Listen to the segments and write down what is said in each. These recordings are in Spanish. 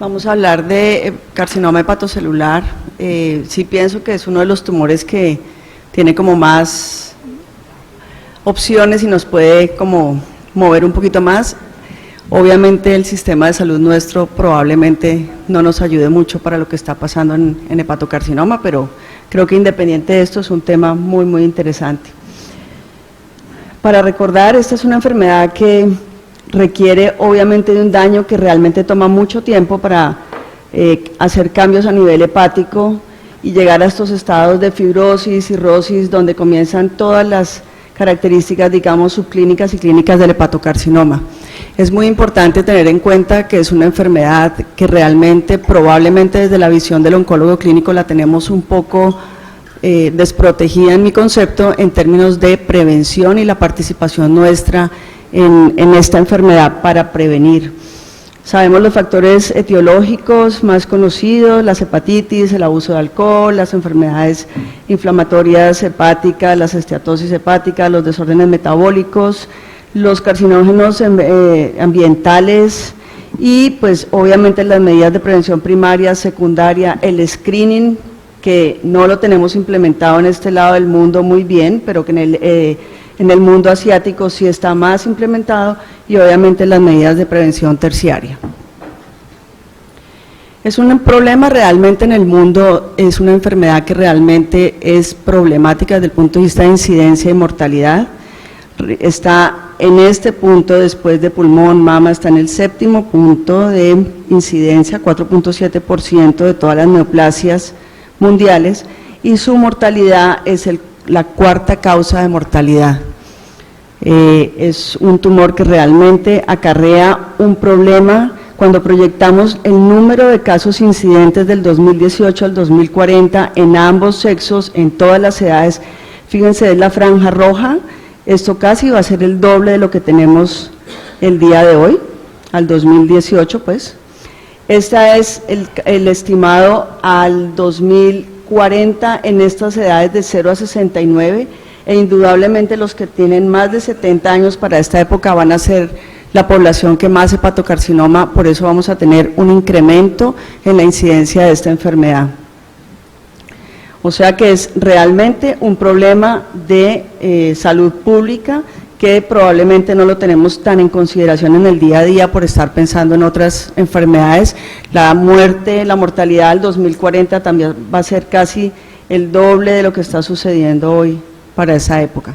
Vamos a hablar de carcinoma hepatocelular. Sí pienso que es uno de los tumores que tiene como más opciones y nos puede como mover un poquito más. Obviamente el sistema de salud nuestro probablemente no nos ayude mucho para lo que está pasando en hepatocarcinoma, pero creo que independiente de esto es un tema muy interesante. Para recordar, esta es una enfermedad que requiere obviamente de un daño que realmente toma mucho tiempo para hacer cambios a nivel hepático y llegar a estos estados de fibrosis, cirrosis, donde comienzan todas las características, digamos, subclínicas y clínicas del hepatocarcinoma. Es muy importante tener en cuenta que es una enfermedad que realmente, probablemente desde la visión del oncólogo clínico la tenemos un poco desprotegida en mi concepto en términos de prevención y la participación nuestra en esta enfermedad para prevenir. Sabemos los factores etiológicos más conocidos, las hepatitis, el abuso de alcohol, las enfermedades inflamatorias hepáticas, las esteatosis hepáticas, los desórdenes metabólicos, los carcinógenos ambientales y pues obviamente las medidas de prevención primaria, secundaria, el screening que no lo tenemos implementado en este lado del mundo muy bien, pero que en el mundo asiático sí está más implementado y obviamente las medidas de prevención terciaria. Es un problema realmente en el mundo, es una enfermedad que realmente es problemática desde el punto de vista de incidencia y mortalidad. Está en este punto, después de pulmón, mama, está en el séptimo punto de incidencia, 4.7% de todas las neoplasias mundiales, y su mortalidad es la cuarta causa de mortalidad. Es un tumor que realmente acarrea un problema. Cuando proyectamos el número de casos incidentes del 2018 al 2040 en ambos sexos, en todas las edades, fíjense, es la franja roja, esto casi va a ser el doble de lo que tenemos el día de hoy, al 2018 pues. Este es el estimado al 2040 en estas edades de 0 a 69, e indudablemente los que tienen más de 70 años para esta época van a ser la población que más hepatocarcinoma, por eso vamos a tener un incremento en la incidencia de esta enfermedad. O sea que es realmente un problema de salud pública que probablemente no lo tenemos tan en consideración en el día a día por estar pensando en otras enfermedades. La muerte, la mortalidad del 2040 también va a ser casi el doble de lo que está sucediendo hoy para esa época.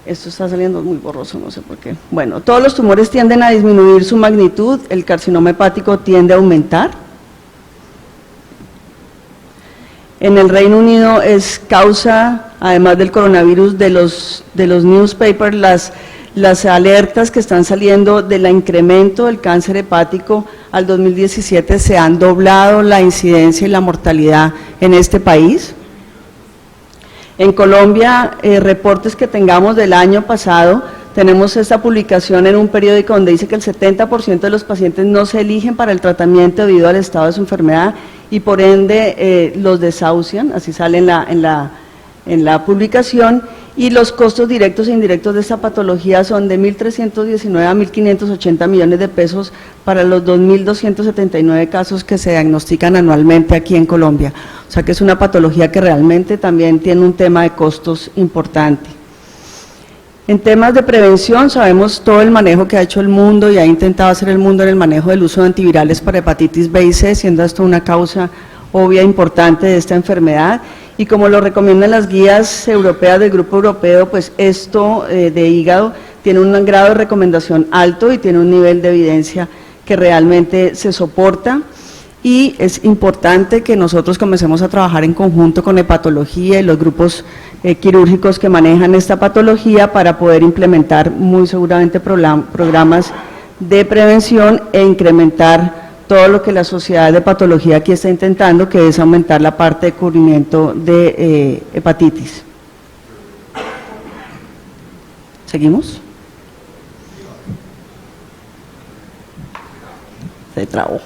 Esto está saliendo muy borroso, no sé por qué. Bueno, todos los tumores tienden a disminuir su magnitud, el carcinoma hepático tiende a aumentar. En el Reino Unido es causa, además del coronavirus, de los newspapers, las alertas que están saliendo del incremento del cáncer hepático. Al 2017 se han doblado la incidencia y la mortalidad en este país. En Colombia, reportes que tengamos del año pasado, tenemos esta publicación en un periódico donde dice que el 70% de los pacientes no se eligen para el tratamiento debido al estado de su enfermedad y por ende los desahucian, así sale en la publicación, y los costos directos e indirectos de esta patología son de 1.319 a 1.580 millones de pesos para los 2.279 casos que se diagnostican anualmente aquí en Colombia. O sea que es una patología que realmente también tiene un tema de costos importante. En temas de prevención sabemos todo el manejo que ha hecho el mundo y ha intentado hacer el mundo en el manejo del uso de antivirales para hepatitis B y C, siendo esto una causa obvia e importante de esta enfermedad. Y como lo recomiendan las guías europeas del Grupo Europeo, pues esto de hígado tiene un grado de recomendación alto y tiene un nivel de evidencia que realmente se soporta, y es importante que nosotros comencemos a trabajar en conjunto con hepatología y los grupos quirúrgicos que manejan esta patología para poder implementar muy seguramente programas de prevención e incrementar todo lo que la sociedad de patología aquí está intentando, que es aumentar la parte de cubrimiento de hepatitis. ¿Seguimos? Se trabó.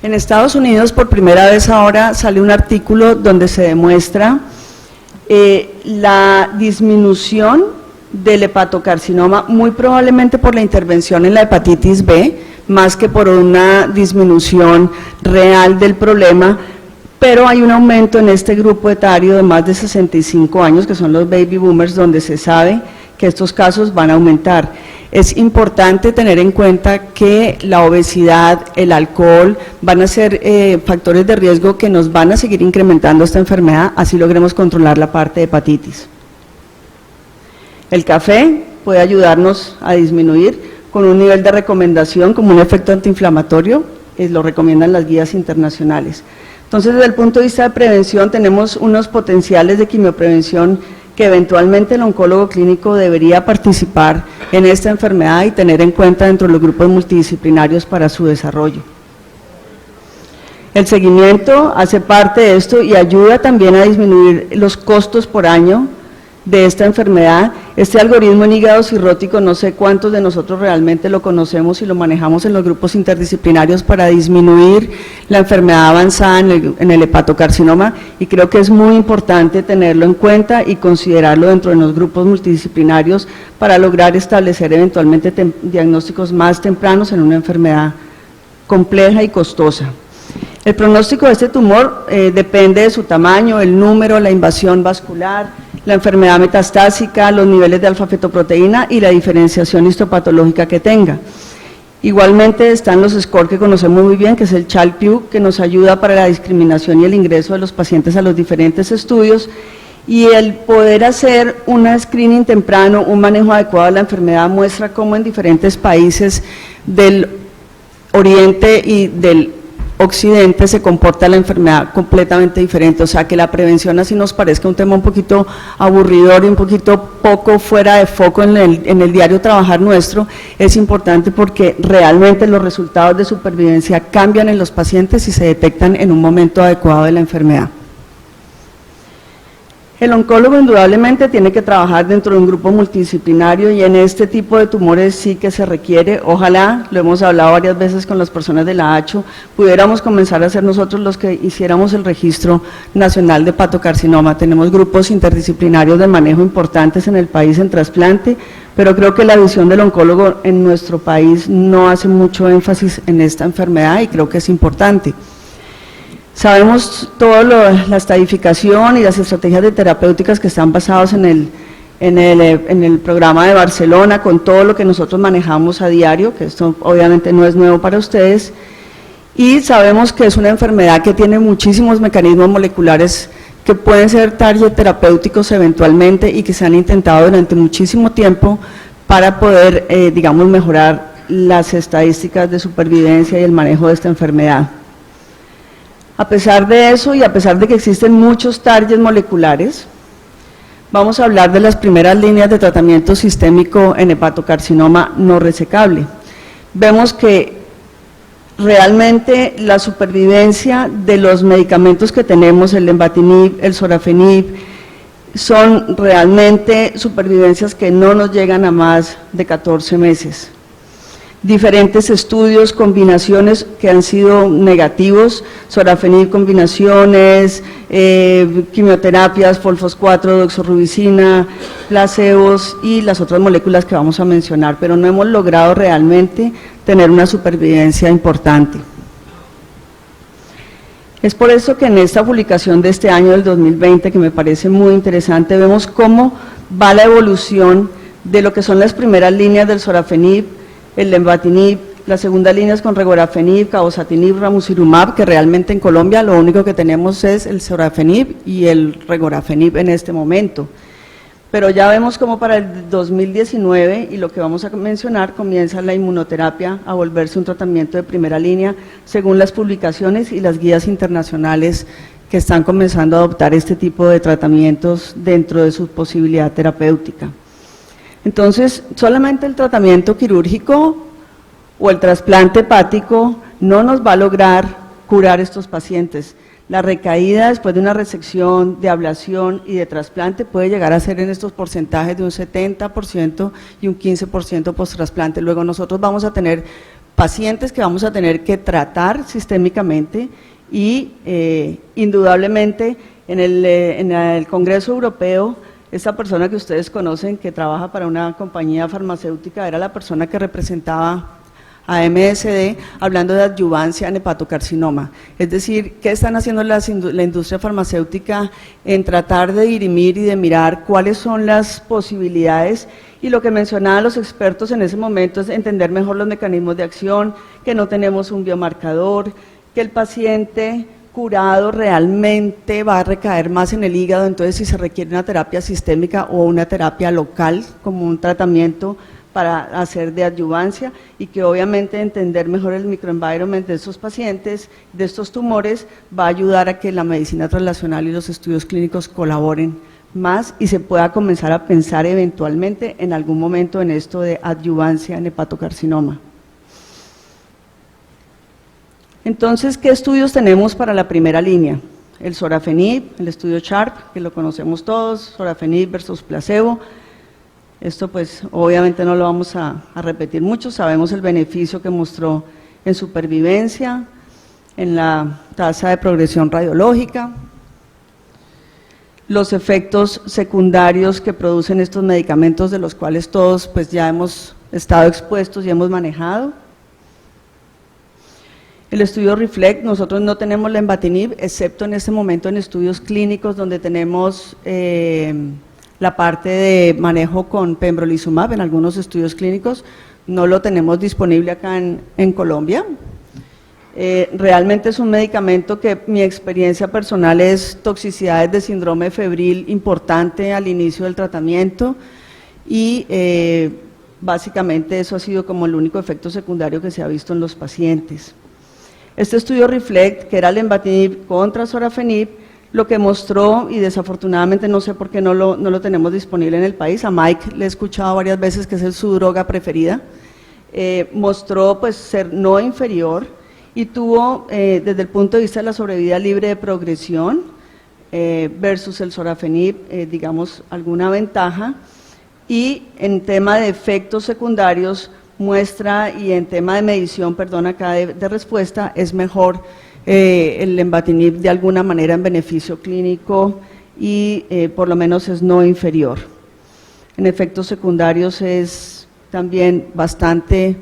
En Estados Unidos por primera vez ahora sale un artículo donde se demuestra la disminución del hepatocarcinoma, muy probablemente por la intervención en la hepatitis B, más que por una disminución real del problema, pero hay un aumento en este grupo etario de más de 65 años, que son los baby boomers, donde se sabe que estos casos van a aumentar. Es importante tener en cuenta que la obesidad, el alcohol, van a ser factores de riesgo que nos van a seguir incrementando esta enfermedad, así logremos controlar la parte de hepatitis. El café puede ayudarnos a disminuir con un nivel de recomendación como un efecto antiinflamatorio, lo recomiendan las guías internacionales. Entonces, desde el punto de vista de prevención, tenemos unos potenciales de quimioprevención que eventualmente el oncólogo clínico debería participar en esta enfermedad y tener en cuenta dentro de los grupos multidisciplinarios para su desarrollo. El seguimiento hace parte de esto y ayuda también a disminuir los costos por año de esta enfermedad. Este algoritmo en hígado cirrótico, no sé cuántos de nosotros realmente lo conocemos y lo manejamos en los grupos interdisciplinarios para disminuir la enfermedad avanzada en el hepatocarcinoma, y creo que es muy importante tenerlo en cuenta y considerarlo dentro de los grupos multidisciplinarios para lograr establecer eventualmente diagnósticos más tempranos en una enfermedad compleja y costosa. El pronóstico de este tumor depende de su tamaño, el número, la invasión vascular, la enfermedad metastásica, los niveles de alfa-fetoproteína y la diferenciación histopatológica que tenga. Igualmente están los scores que conocemos muy bien, que es el Child-Pugh, que nos ayuda para la discriminación y el ingreso de los pacientes a los diferentes estudios, y el poder hacer un screening temprano, un manejo adecuado de la enfermedad, muestra cómo en diferentes países del Oriente y del Occidente se comporta la enfermedad completamente diferente, o sea que la prevención, así nos parezca un tema un poquito aburridor y un poquito poco fuera de foco en el diario trabajar nuestro, es importante porque realmente los resultados de supervivencia cambian en los pacientes y se detectan en un momento adecuado de la enfermedad. El oncólogo indudablemente tiene que trabajar dentro de un grupo multidisciplinario y en este tipo de tumores sí que se requiere, ojalá, lo hemos hablado varias veces con las personas de la ACHO, pudiéramos comenzar a ser nosotros los que hiciéramos el registro nacional de hepatocarcinoma. Tenemos grupos interdisciplinarios de manejo importantes en el país en trasplante, pero creo que la visión del oncólogo en nuestro país no hace mucho énfasis en esta enfermedad y creo que es importante. Sabemos toda la estadificación y las estrategias de terapéuticas que están basadas en el programa de Barcelona, con todo lo que nosotros manejamos a diario, que esto obviamente no es nuevo para ustedes, y sabemos que es una enfermedad que tiene muchísimos mecanismos moleculares que pueden ser target terapéuticos eventualmente y que se han intentado durante muchísimo tiempo para poder, digamos, mejorar las estadísticas de supervivencia y el manejo de esta enfermedad. A pesar de eso y a pesar de que existen muchos targets moleculares, vamos a hablar de las primeras líneas de tratamiento sistémico en hepatocarcinoma no resecable. Vemos que realmente la supervivencia de los medicamentos que tenemos, el lenvatinib, el sorafenib, son realmente supervivencias que no nos llegan a más de 14 meses. Diferentes estudios, combinaciones que han sido negativos, sorafenib combinaciones, quimioterapias, folfos-4, doxorubicina, placebos y las otras moléculas que vamos a mencionar, pero no hemos logrado realmente tener una supervivencia importante. Es por eso que en esta publicación de este año, del 2020, que me parece muy interesante, vemos cómo va la evolución de lo que son las primeras líneas del sorafenib, el lenvatinib, la segunda línea es con regorafenib, cabozantinib, ramucirumab, que realmente en Colombia lo único que tenemos es el sorafenib y el regorafenib en este momento. Pero ya vemos como para el 2019, y lo que vamos a mencionar, comienza la inmunoterapia a volverse un tratamiento de primera línea, según las publicaciones y las guías internacionales que están comenzando a adoptar este tipo de tratamientos dentro de su posibilidad terapéutica. Entonces, solamente el tratamiento quirúrgico o el trasplante hepático no nos va a lograr curar estos pacientes. La recaída después de una resección, de ablación y de trasplante puede llegar a ser en estos porcentajes de un 70% y un 15% post-trasplante. Luego nosotros vamos a tener pacientes que vamos a tener que tratar sistémicamente y indudablemente En el Congreso Europeo, esta persona que ustedes conocen, que trabaja para una compañía farmacéutica, era la persona que representaba a MSD hablando de adyuvancia en hepatocarcinoma. Es decir, ¿qué están haciendo la industria farmacéutica en tratar de dirimir y de mirar cuáles son las posibilidades? Y lo que mencionaban los expertos en ese momento es entender mejor los mecanismos de acción, que no tenemos un biomarcador, que el paciente curado realmente va a recaer más en el hígado, entonces si se requiere una terapia sistémica o una terapia local como un tratamiento para hacer de adyuvancia, y que obviamente entender mejor el microenvironment de estos pacientes, de estos tumores, va a ayudar a que la medicina translacional y los estudios clínicos colaboren más y se pueda comenzar a pensar eventualmente en algún momento en esto de adyuvancia en hepatocarcinoma. Entonces, ¿qué estudios tenemos para la primera línea? El sorafenib, el estudio SHARP, que lo conocemos todos, sorafenib versus placebo. Esto pues obviamente no lo vamos a repetir mucho, sabemos el beneficio que mostró en supervivencia, en la tasa de progresión radiológica, los efectos secundarios que producen estos medicamentos de los cuales todos pues ya hemos estado expuestos y hemos manejado. El estudio REFLECT, nosotros no tenemos lenvatinib, excepto en este momento en estudios clínicos donde tenemos la parte de manejo con pembrolizumab en algunos estudios clínicos, no lo tenemos disponible acá en Colombia. Realmente es un medicamento que mi experiencia personal es toxicidades de síndrome febril importante al inicio del tratamiento y básicamente eso ha sido como el único efecto secundario que se ha visto en los pacientes. Este estudio REFLECT, que era lenvatinib contra sorafenib, lo que mostró, y desafortunadamente no sé por qué no lo tenemos disponible en el país, a Mike le he escuchado varias veces que es su droga preferida, mostró pues ser no inferior y tuvo desde el punto de vista de la sobrevida libre de progresión versus el sorafenib, digamos, alguna ventaja, y en tema de efectos secundarios muestra, y en tema de medición, perdón, acá de respuesta, es mejor el lenvatinib de alguna manera en beneficio clínico y por lo menos es no inferior. En efectos secundarios es también bastante,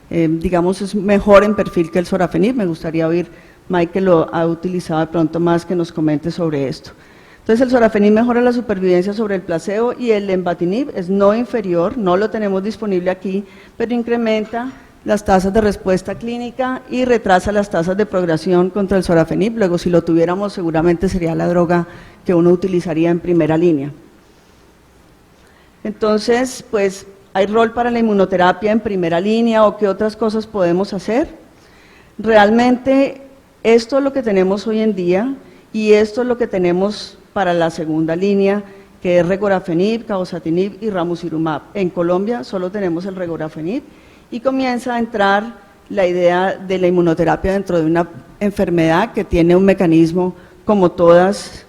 digamos, es mejor en perfil que el sorafenib. Me gustaría oír, Mike, que lo ha utilizado de pronto más, que nos comente sobre esto. Entonces el sorafenib mejora la supervivencia sobre el placebo y el lenvatinib es no inferior, no lo tenemos disponible aquí, pero incrementa las tasas de respuesta clínica y retrasa las tasas de progresión contra el sorafenib. Luego, si lo tuviéramos, seguramente sería la droga que uno utilizaría en primera línea. Entonces, pues, ¿hay rol para la inmunoterapia en primera línea o qué otras cosas podemos hacer? Realmente, esto es lo que tenemos hoy en día y esto es lo que tenemos para la segunda línea, que es regorafenib, cabozantinib y ramucirumab. En Colombia solo tenemos el regorafenib, y comienza a entrar la idea de la inmunoterapia dentro de una enfermedad que tiene un mecanismo como todas,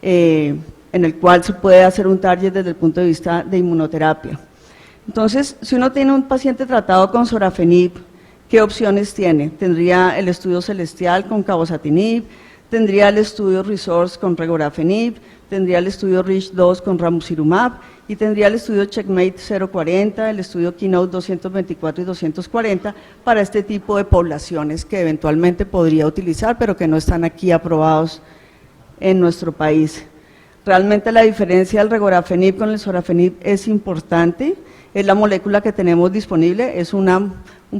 en el cual se puede hacer un target desde el punto de vista de inmunoterapia. Entonces, si uno tiene un paciente tratado con sorafenib, ¿qué opciones tiene? Tendría el estudio Celestial con cabozantinib, tendría el estudio Resource con regorafenib, tendría el estudio REACH-2 con ramucirumab y tendría el estudio Checkmate 040, el estudio Keynote 224 y 240 para este tipo de poblaciones que eventualmente podría utilizar, pero que no están aquí aprobados en nuestro país. Realmente la diferencia del regorafenib con el sorafenib es importante, es la molécula que tenemos disponible, es un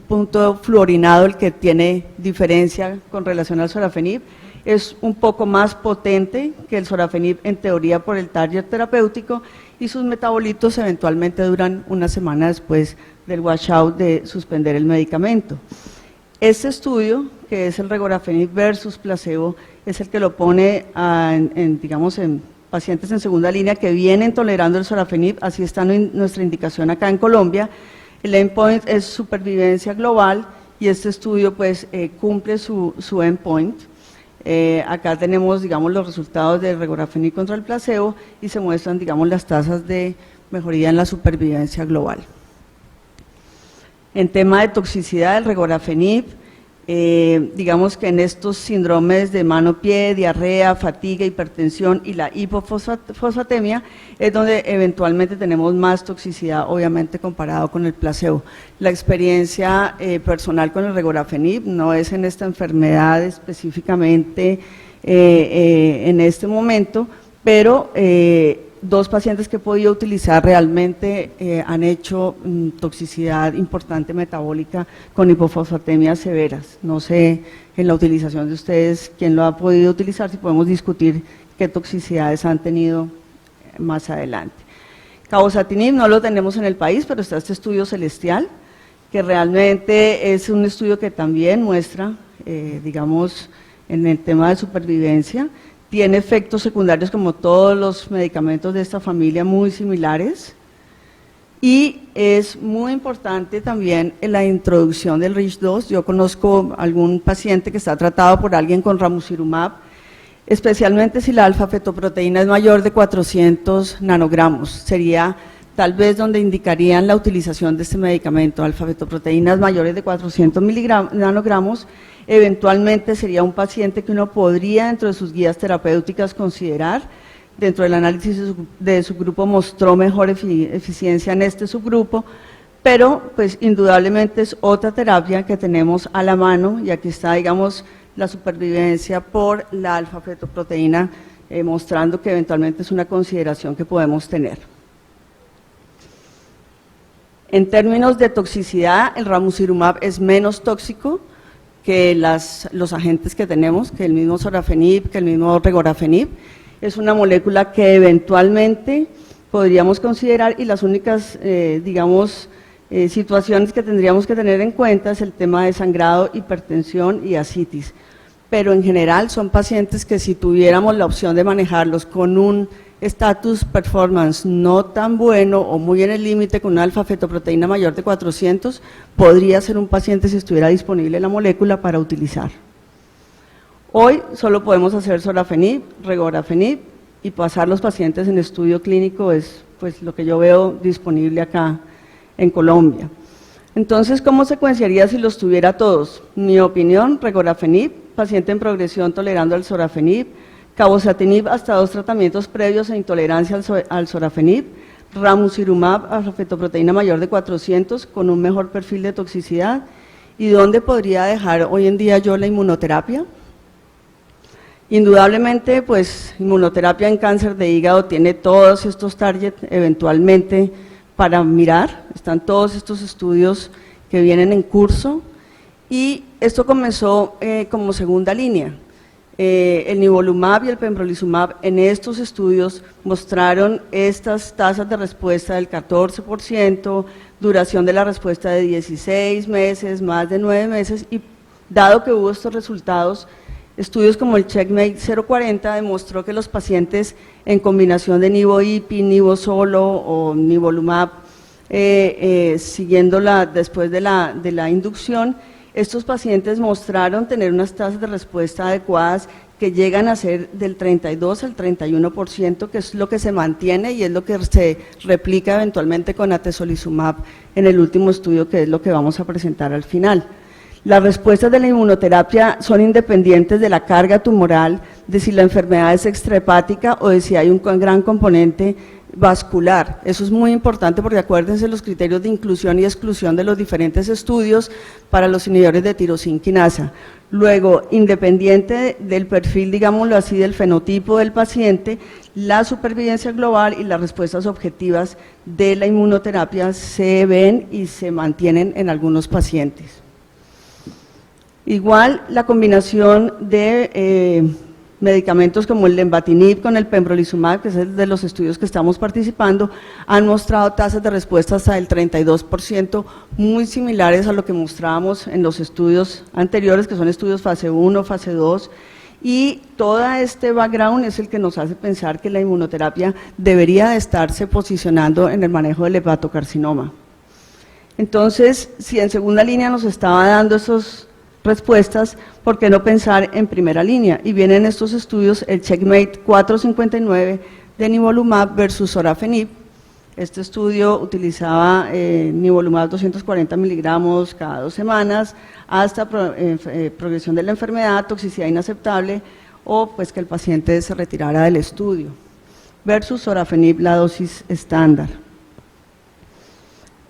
punto fluorinado el que tiene diferencia con relación al sorafenib. Es un poco más potente que el sorafenib en teoría por el target terapéutico y sus metabolitos eventualmente duran una semana después del washout de suspender el medicamento. Este estudio, que es el regorafenib versus placebo, es el que lo pone digamos, en pacientes en segunda línea que vienen tolerando el sorafenib, así está nuestra indicación acá en Colombia. El endpoint es supervivencia global y este estudio pues cumple su endpoint. Acá tenemos, digamos, los resultados del regorafenib contra el placebo y se muestran, digamos, las tasas de mejoría en la supervivencia global. En tema de toxicidad, el regorafenib digamos que en estos síndromes de mano-pie, diarrea, fatiga, hipertensión y la hipofosfatemia es donde eventualmente tenemos más toxicidad, obviamente comparado con el placebo. La experiencia personal con el regorafenib no es en esta enfermedad específicamente en este momento, pero dos pacientes que he podido utilizar realmente han hecho toxicidad importante metabólica con hipofosfatemias severas. No sé en la utilización de ustedes quién lo ha podido utilizar, si podemos discutir qué toxicidades han tenido más adelante. Cabozantinib no lo tenemos en el país, pero está este estudio Celestial, que realmente es un estudio que también muestra, digamos, en el tema de supervivencia. Tiene efectos secundarios como todos los medicamentos de esta familia muy similares y es muy importante también en la introducción del RICH2. Yo conozco algún paciente que está tratado por alguien con ramucirumab, especialmente si la alfa-fetoproteína es mayor de 400 nanogramos. Sería tal vez donde indicarían la utilización de este medicamento, alfa-fetoproteínas mayores de 400 nanogramos. Eventualmente sería un paciente que uno podría dentro de sus guías terapéuticas considerar. Dentro del análisis de su grupo mostró mejor eficiencia en este subgrupo, pero pues indudablemente es otra terapia que tenemos a la mano y aquí está, digamos, la supervivencia por la alfa-fetoproteína, mostrando que eventualmente es una consideración que podemos tener. En términos de toxicidad, el ramucirumab es menos tóxico que los agentes que tenemos, que el mismo sorafenib, que el mismo regorafenib. Es una molécula que eventualmente podríamos considerar y las únicas, digamos, situaciones que tendríamos que tener en cuenta es el tema de sangrado, hipertensión y ascitis. Pero en general son pacientes que si tuviéramos la opción de manejarlos con un status performance no tan bueno o muy en el límite con una alfa-fetoproteína mayor de 400, podría ser un paciente si estuviera disponible la molécula para utilizar. Hoy solo podemos hacer sorafenib, regorafenib y pasar los pacientes en estudio clínico es pues lo que yo veo disponible acá en Colombia. Entonces, ¿cómo secuenciaría si los tuviera todos? Mi opinión, regorafenib, paciente en progresión tolerando al sorafenib, cabozantinib hasta 2 tratamientos previos e intolerancia al sorafenib, ramucirumab, alfa-fetoproteína mayor de 400 con un mejor perfil de toxicidad. ¿Y dónde podría dejar hoy en día yo la inmunoterapia? Indudablemente, pues, inmunoterapia en cáncer de hígado tiene todos estos targets eventualmente para mirar, están todos estos estudios que vienen en curso y esto comenzó como segunda línea. El nivolumab y el pembrolizumab en estos estudios mostraron estas tasas de respuesta del 14%, duración de la respuesta de 16 meses, más de 9 meses, y dado que hubo estos resultados, estudios como el Checkmate 040 demostró que los pacientes en combinación de nivo-ipi, nivo solo o nivolumab, siguiéndola después de la inducción, estos pacientes mostraron tener unas tasas de respuesta adecuadas que llegan a ser del 32 al 31%, que es lo que se mantiene y es lo que se replica eventualmente con atezolizumab en el último estudio, que es lo que vamos a presentar al final. Las respuestas de la inmunoterapia son independientes de la carga tumoral, de si la enfermedad es extrahepática o de si hay un gran componente vascular. Eso es muy importante porque acuérdense los criterios de inclusión y exclusión de los diferentes estudios para los inhibidores de tirosina quinasa. Luego, independiente del perfil, digámoslo así, del fenotipo del paciente, la supervivencia global y las respuestas objetivas de la inmunoterapia se ven y se mantienen en algunos pacientes. Igual, la combinación de medicamentos como el lenvatinib con el pembrolizumab, que es el de los estudios que estamos participando, han mostrado tasas de respuesta hasta el 32%, muy similares a lo que mostrábamos en los estudios anteriores, que son estudios fase 1, fase 2, y todo este background es el que nos hace pensar que la inmunoterapia debería de estarse posicionando en el manejo del hepatocarcinoma. Entonces, si en segunda línea nos estaba dando esos respuestas, ¿por qué no pensar en primera línea? Y vienen estos estudios, el Checkmate 459 de nivolumab versus sorafenib, Este estudio utilizaba nivolumab 240 miligramos cada 2 semanas hasta progresión de la enfermedad, toxicidad inaceptable o pues que el paciente se retirara del estudio, versus sorafenib, la dosis estándar.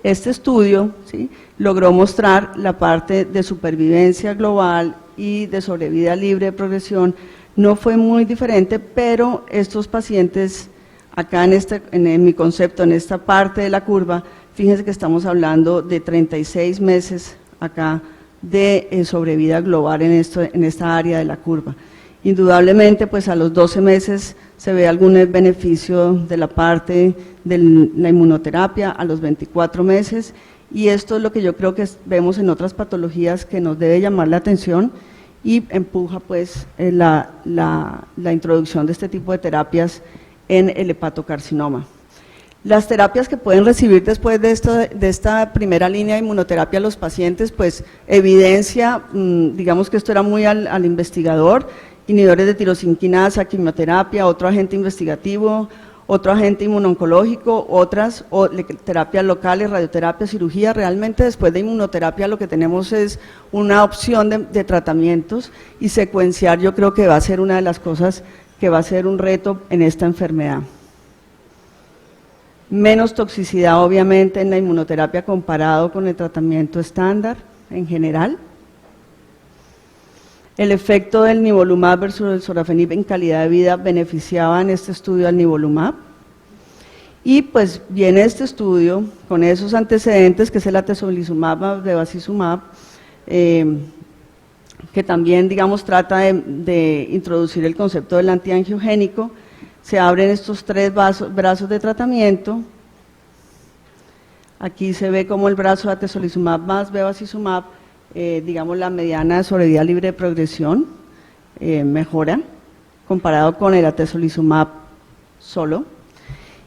Este estudio, ¿sí?, logró mostrar la parte de supervivencia global y de sobrevida libre de progresión. No fue muy diferente, pero estos pacientes, acá en mi concepto, en esta parte de la curva, fíjense que estamos hablando de 36 meses acá de sobrevida global en esta área de la curva. Indudablemente, pues a los 12 meses se ve algún beneficio de la parte de la inmunoterapia, a los 24 meses, y esto es lo que yo creo que vemos en otras patologías que nos debe llamar la atención y empuja pues la introducción de este tipo de terapias en el hepatocarcinoma. Las terapias que pueden recibir después de esta primera línea de inmunoterapia los pacientes, pues evidencia, digamos que esto era muy al investigador, inhibidores de tirosinquinasa, quimioterapia, otro agente investigativo, otro agente inmunoncológico, terapias locales, radioterapia, cirugía. Realmente después de inmunoterapia lo que tenemos es una opción de tratamientos, y secuenciar yo creo que va a ser una de las cosas que va a ser un reto en esta enfermedad. Menos toxicidad obviamente en la inmunoterapia comparado con el tratamiento estándar en general. El efecto del nivolumab versus el sorafenib en calidad de vida beneficiaba en este estudio al nivolumab. Y pues viene este estudio con esos antecedentes, que es el atezolizumab, bevacizumab, que también, digamos, trata de introducir el concepto del antiangiogénico. Se abren estos 3 brazos de tratamiento. Aquí se ve como el brazo de atezolizumab más bevacizumab, digamos, la mediana de sobrevida libre de progresión mejora comparado con el atezolizumab solo.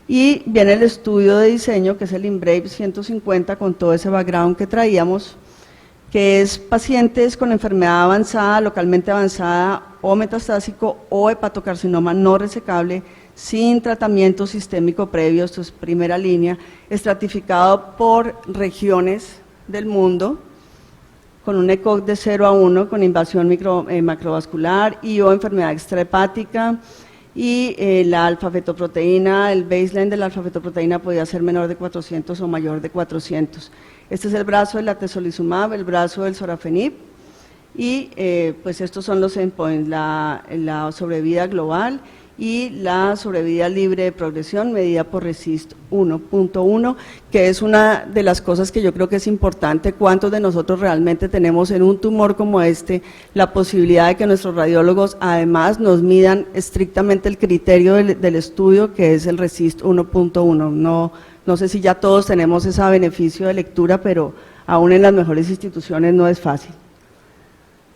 Y viene el estudio de diseño, que es el IMbrave 150, con todo ese background que traíamos, que es pacientes con enfermedad avanzada, localmente avanzada o metastásico o hepatocarcinoma no resecable, sin tratamiento sistémico previo. Esto es primera línea, estratificado por regiones del mundo, con un ECOG de 0 a 1, con invasión macrovascular y o enfermedad extrahepática, y la alfa-fetoproteína, el baseline de la alfa-fetoproteína podía ser menor de 400 o mayor de 400. Este es el brazo del atezolizumab, el brazo del sorafenib, y pues estos son los endpoints, la sobrevida global y la sobrevida libre de progresión medida por RECIST 1.1, que es una de las cosas que yo creo que es importante. ¿Cuántos de nosotros realmente tenemos en un tumor como este la posibilidad de que nuestros radiólogos además nos midan estrictamente el criterio del estudio, que es el RECIST 1.1? No sé si ya todos tenemos ese beneficio de lectura, pero aún en las mejores instituciones no es fácil.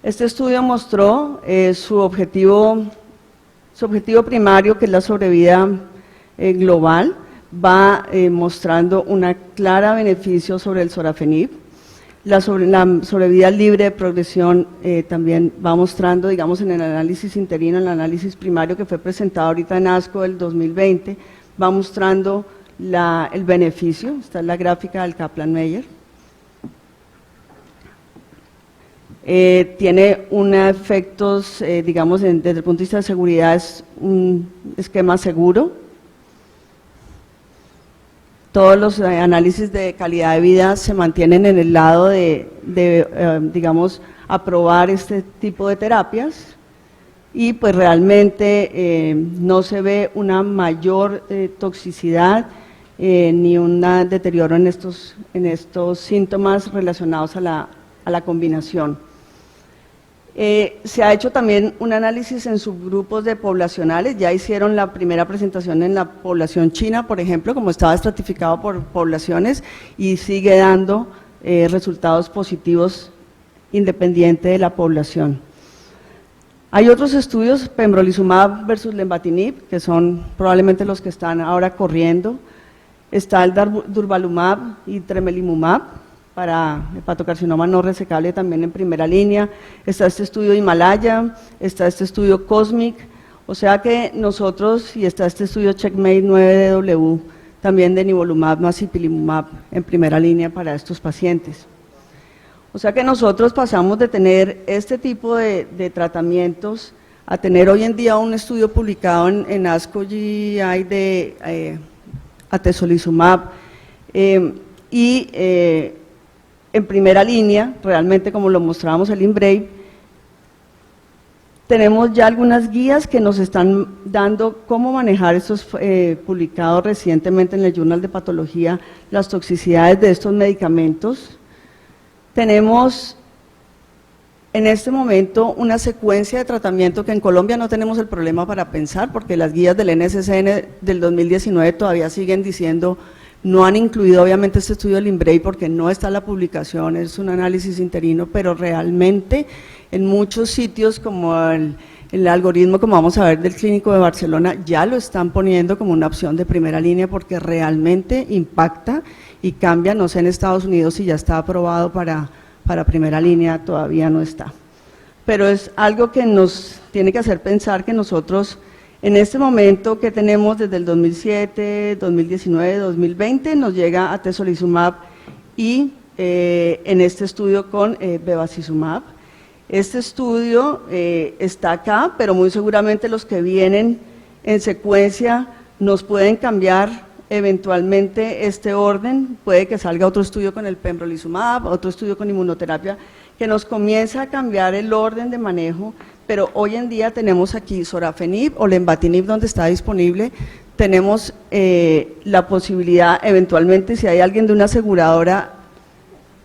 Este estudio mostró su objetivo primario, que es la sobrevida global. Va mostrando una clara beneficio sobre el sorafenib. La sobrevida libre de progresión también va mostrando, digamos, en el análisis interino, en el análisis primario que fue presentado ahorita en ASCO del 2020, va mostrando el beneficio. Esta es la gráfica del Kaplan-Meier. Tiene efectos, digamos, desde el punto de vista de seguridad, es un esquema seguro. Todos los análisis de calidad de vida se mantienen en el lado digamos, aprobar este tipo de terapias, y pues realmente no se ve una mayor toxicidad ni un deterioro en estos síntomas relacionados a la combinación. Se ha hecho también un análisis en subgrupos de poblacionales. Ya hicieron la primera presentación en la población china, por ejemplo, como estaba estratificado por poblaciones, y sigue dando resultados positivos independiente de la población. Hay otros estudios, pembrolizumab versus lenvatinib, que son probablemente los que están ahora corriendo. Está el durvalumab y tremelimumab para hepatocarcinoma no resecable, también en primera línea. Está este estudio Himalaya, está este estudio Cosmic, o sea que nosotros, y está este estudio Checkmate 9DW, también de nivolumab más ipilimumab en primera línea para estos pacientes. O sea que nosotros pasamos de tener este tipo de tratamientos a tener hoy en día un estudio publicado en ASCO GI de atezolizumab y en primera línea, realmente como lo mostrábamos el INBRAVE, tenemos ya algunas guías que nos están dando cómo manejar estos publicados recientemente en el Journal de Patología, las toxicidades de estos medicamentos. Tenemos en este momento una secuencia de tratamiento que en Colombia no tenemos el problema para pensar, porque las guías del NCCN del 2019 todavía siguen diciendo, no han incluido obviamente este estudio del INBRAVE porque no está la publicación, es un análisis interino, pero realmente en muchos sitios como el algoritmo, como vamos a ver del Clínico de Barcelona, ya lo están poniendo como una opción de primera línea porque realmente impacta y cambia, no sé en Estados Unidos si ya está aprobado para primera línea, todavía no está. Pero es algo que nos tiene que hacer pensar que nosotros, en este momento que tenemos desde el 2007, 2019, 2020, nos llega atezolizumab y en este estudio con bevacizumab. Este estudio está acá, pero muy seguramente los que vienen en secuencia nos pueden cambiar eventualmente este orden, puede que salga otro estudio con el pembrolizumab, otro estudio con inmunoterapia, que nos comienza a cambiar el orden de manejo, pero hoy en día tenemos aquí sorafenib o lenvatinib donde está disponible, tenemos la posibilidad, eventualmente si hay alguien de una aseguradora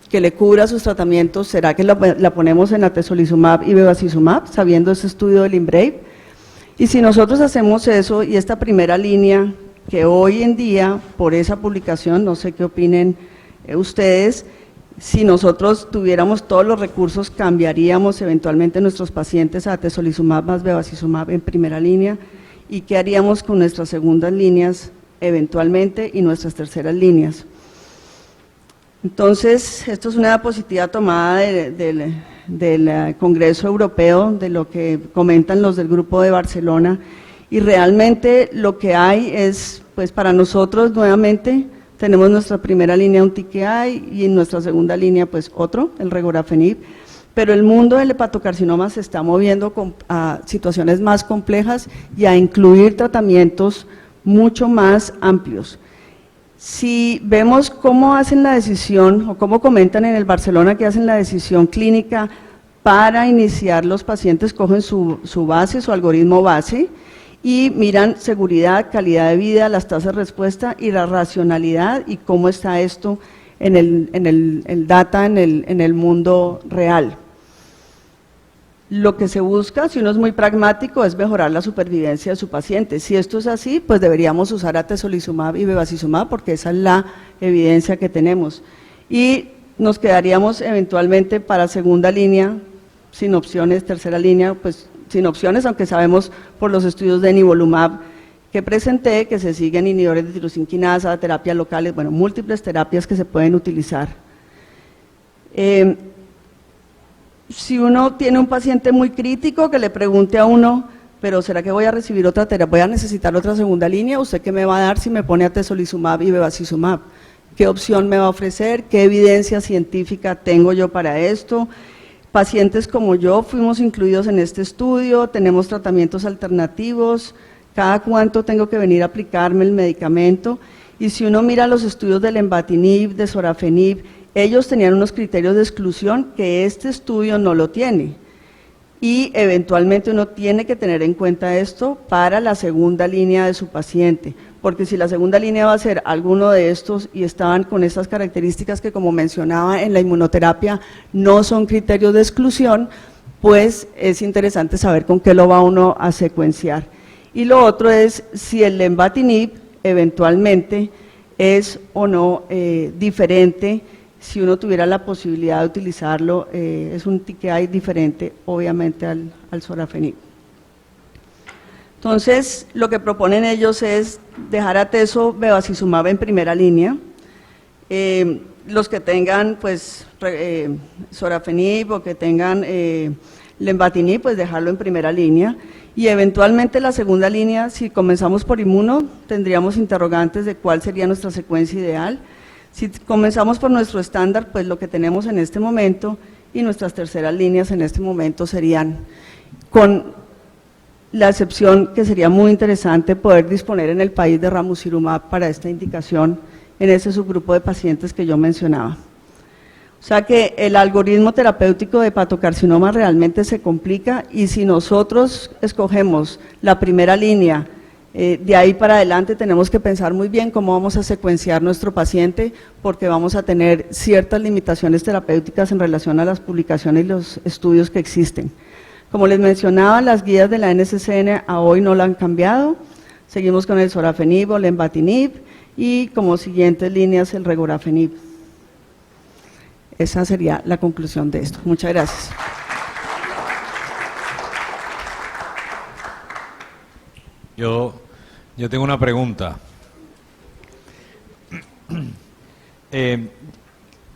que le cubra sus tratamientos, ¿será que la ponemos en atezolizumab y bevacizumab, sabiendo ese estudio del INBRAVE? Y si nosotros hacemos eso y esta primera línea, que hoy en día, por esa publicación, no sé qué opinen ustedes, si nosotros tuviéramos todos los recursos, cambiaríamos eventualmente nuestros pacientes a atezolizumab más bevacizumab en primera línea, y qué haríamos con nuestras segundas líneas eventualmente y nuestras terceras líneas. Entonces, esto es una diapositiva tomada del Congreso Europeo, de lo que comentan los del Grupo de Barcelona, y realmente lo que hay es, pues para nosotros nuevamente, tenemos nuestra primera línea un TKI y en nuestra segunda línea pues otro, el regorafenib, pero el mundo del hepatocarcinoma se está moviendo a situaciones más complejas y a incluir tratamientos mucho más amplios. Si vemos cómo hacen la decisión o cómo comentan en el Barcelona que hacen la decisión clínica para iniciar los pacientes, cogen su base, su algoritmo base, y miran seguridad, calidad de vida, las tasas de respuesta y la racionalidad y cómo está esto en el data, en el mundo real. Lo que se busca, si uno es muy pragmático, es mejorar la supervivencia de su paciente. Si esto es así, pues deberíamos usar atezolizumab y bevacizumab porque esa es la evidencia que tenemos. Y nos quedaríamos eventualmente para segunda línea, sin opciones, tercera línea, pues sin opciones, aunque sabemos por los estudios de nivolumab que presenté que se siguen inhibidores de tirosina quinasa, terapias locales, bueno, múltiples terapias que se pueden utilizar. Si uno tiene un paciente muy crítico que le pregunte a uno, pero ¿será que voy a recibir otra terapia? ¿Voy a necesitar otra segunda línea? ¿Usted qué me va a dar si me pone atezolizumab y bevacizumab? ¿Qué opción me va a ofrecer? ¿Qué evidencia científica tengo yo para esto? Pacientes como yo fuimos incluidos en este estudio, tenemos tratamientos alternativos, cada cuánto tengo que venir a aplicarme el medicamento, y si uno mira los estudios del lenvatinib, de sorafenib, ellos tenían unos criterios de exclusión que este estudio no lo tiene, y eventualmente uno tiene que tener en cuenta esto para la segunda línea de su paciente, porque si la segunda línea va a ser alguno de estos y estaban con estas características que como mencionaba en la inmunoterapia no son criterios de exclusión, pues es interesante saber con qué lo va uno a secuenciar. Y lo otro es si el lenvatinib eventualmente es o no diferente, si uno tuviera la posibilidad de utilizarlo, es un TKI diferente obviamente al sorafenib. Entonces, lo que proponen ellos es dejar atezo bevacizumab en primera línea, los que tengan pues sorafenib o que tengan Lenvatinib, pues dejarlo en primera línea, y eventualmente la segunda línea, si comenzamos por inmuno, tendríamos interrogantes de cuál sería nuestra secuencia ideal. Si comenzamos por nuestro estándar, pues lo que tenemos en este momento, y nuestras terceras líneas en este momento serían, con la excepción que sería muy interesante poder disponer en el país de ramucirumab para esta indicación en ese subgrupo de pacientes que yo mencionaba. O sea que el algoritmo terapéutico de hepatocarcinoma realmente se complica, y si nosotros escogemos la primera línea, de ahí para adelante tenemos que pensar muy bien cómo vamos a secuenciar nuestro paciente, porque vamos a tener ciertas limitaciones terapéuticas en relación a las publicaciones y los estudios que existen. Como les mencionaba, las guías de la NCCN a hoy no la han cambiado, seguimos con el sorafenib o lenvatinib, y como siguientes líneas el regorafenib. Esa sería la conclusión de esto. Muchas gracias. Yo tengo una pregunta.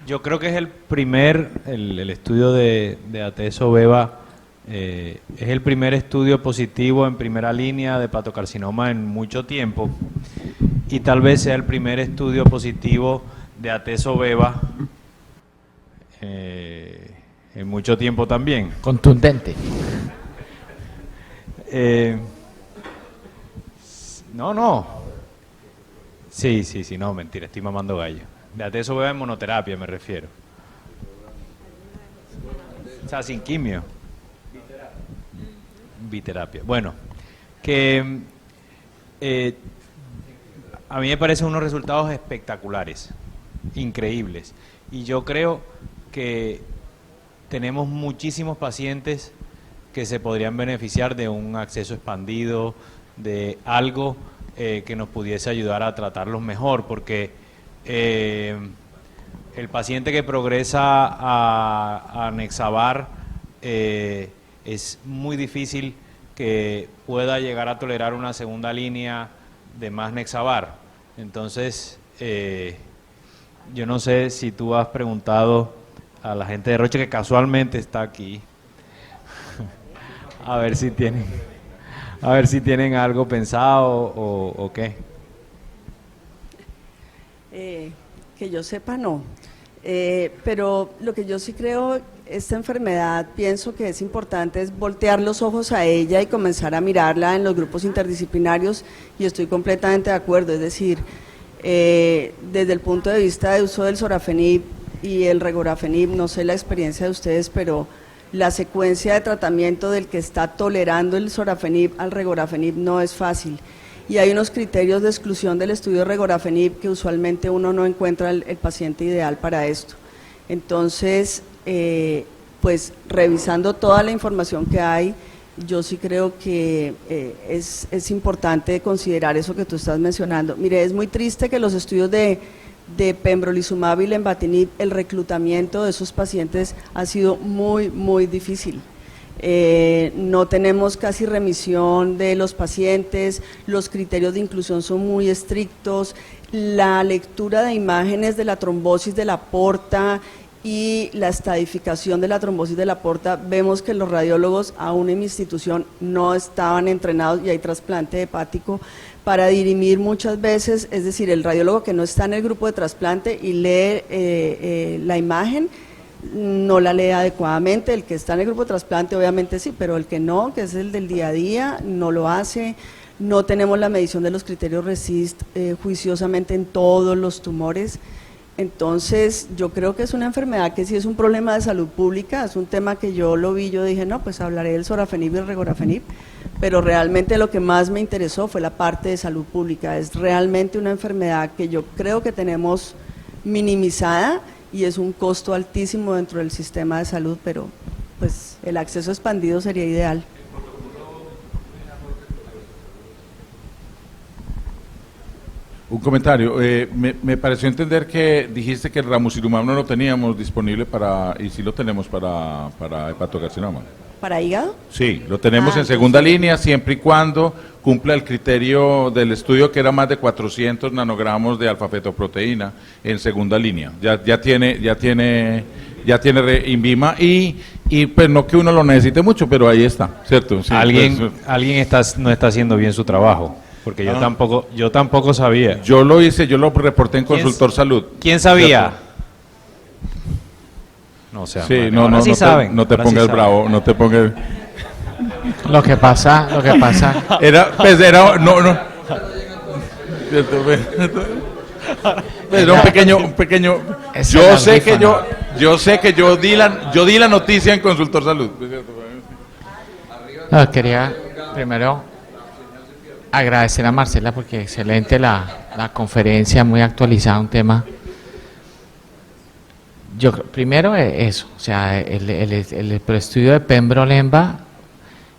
Yo creo que es el estudio de Atezo-Beva, es el primer estudio positivo en primera línea de hepatocarcinoma en mucho tiempo, y tal vez sea el primer estudio positivo de Atezo-Beva en mucho tiempo también. Contundente. No. Sí, no, mentira, estoy mamando gallo. De Atezo-Beva en monoterapia me refiero. O sea, sin quimio. Biterapia. Bueno, que a mí me parecen unos resultados espectaculares, increíbles. Y yo creo que tenemos muchísimos pacientes que se podrían beneficiar de un acceso expandido, de algo que nos pudiese ayudar a tratarlos mejor, porque el paciente que progresa a Nexavar es muy difícil que pueda llegar a tolerar una segunda línea de más Nexavar. Entonces, yo no sé si tú has preguntado a la gente de Roche, que casualmente está aquí, a ver si tienen algo pensado o qué. Que yo sepa, no. Pero lo que yo sí creo, esta enfermedad, pienso que es importante es voltear los ojos a ella y comenzar a mirarla en los grupos interdisciplinarios, y estoy completamente de acuerdo. Es decir, desde el punto de vista de uso del sorafenib y el regorafenib, no sé la experiencia de ustedes, pero la secuencia de tratamiento del que está tolerando el sorafenib al regorafenib no es fácil, y hay unos criterios de exclusión del estudio de regorafenib que usualmente uno no encuentra el paciente ideal para esto. Entonces, pues revisando toda la información que hay, yo sí creo que es importante considerar eso que tú estás mencionando. Mire, es muy triste que los estudios de pembrolizumab y lenvatinib, el reclutamiento de esos pacientes ha sido muy difícil. No tenemos casi remisión de los pacientes, los criterios de inclusión son muy estrictos, la lectura de imágenes de la trombosis de la porta y la estadificación de la trombosis de la porta, vemos que los radiólogos aún en mi institución no estaban entrenados, y hay trasplante hepático para dirimir muchas veces, es decir, el radiólogo que no está en el grupo de trasplante y lee la imagen, no la lee adecuadamente. El que está en el grupo de trasplante obviamente sí, pero el que no, que es el del día a día, no lo hace. No tenemos la medición de los criterios RECIST juiciosamente en todos los tumores. Entonces yo creo que es una enfermedad que sí es un problema de salud pública, es un tema que yo lo vi, yo dije no, pues hablaré del sorafenib y del regorafenib, pero realmente lo que más me interesó fue la parte de salud pública. Es realmente una enfermedad que yo creo que tenemos minimizada, y es un costo altísimo dentro del sistema de salud, pero pues el acceso expandido sería ideal. Un comentario, me pareció entender que dijiste que el ramucirumab no lo teníamos disponible y sí lo tenemos para hepatocarcinoma. ¿Para hígado? Sí, lo tenemos en segunda línea, siempre y cuando cumpla el criterio del estudio, que era más de 400 nanogramos de alfa-fetoproteína en segunda línea. Ya tiene INVIMA, y Y pues no que uno lo necesite mucho, pero ahí está, ¿cierto? Sí, alguien pues, alguien no está haciendo bien su trabajo, porque yo tampoco sabía. yo lo hice, yo lo reporté en ¿Quién Consultor Salud. ¿Quién sabía? ¿Cierto? No sé, Sí, no, no, sí saben. no te ahora sí pongas saben. bravo, no te pongas... Lo que pasa, Era, no. ¿Cierto? Era un pequeño. Ese Yo era sé el que yo sé que yo di la noticia en Consultor Salud. no, quería primero agradecer a Marcela porque excelente la conferencia, muy actualizada, un tema. Primero eso, o sea, el estudio de Pembro-Lemba,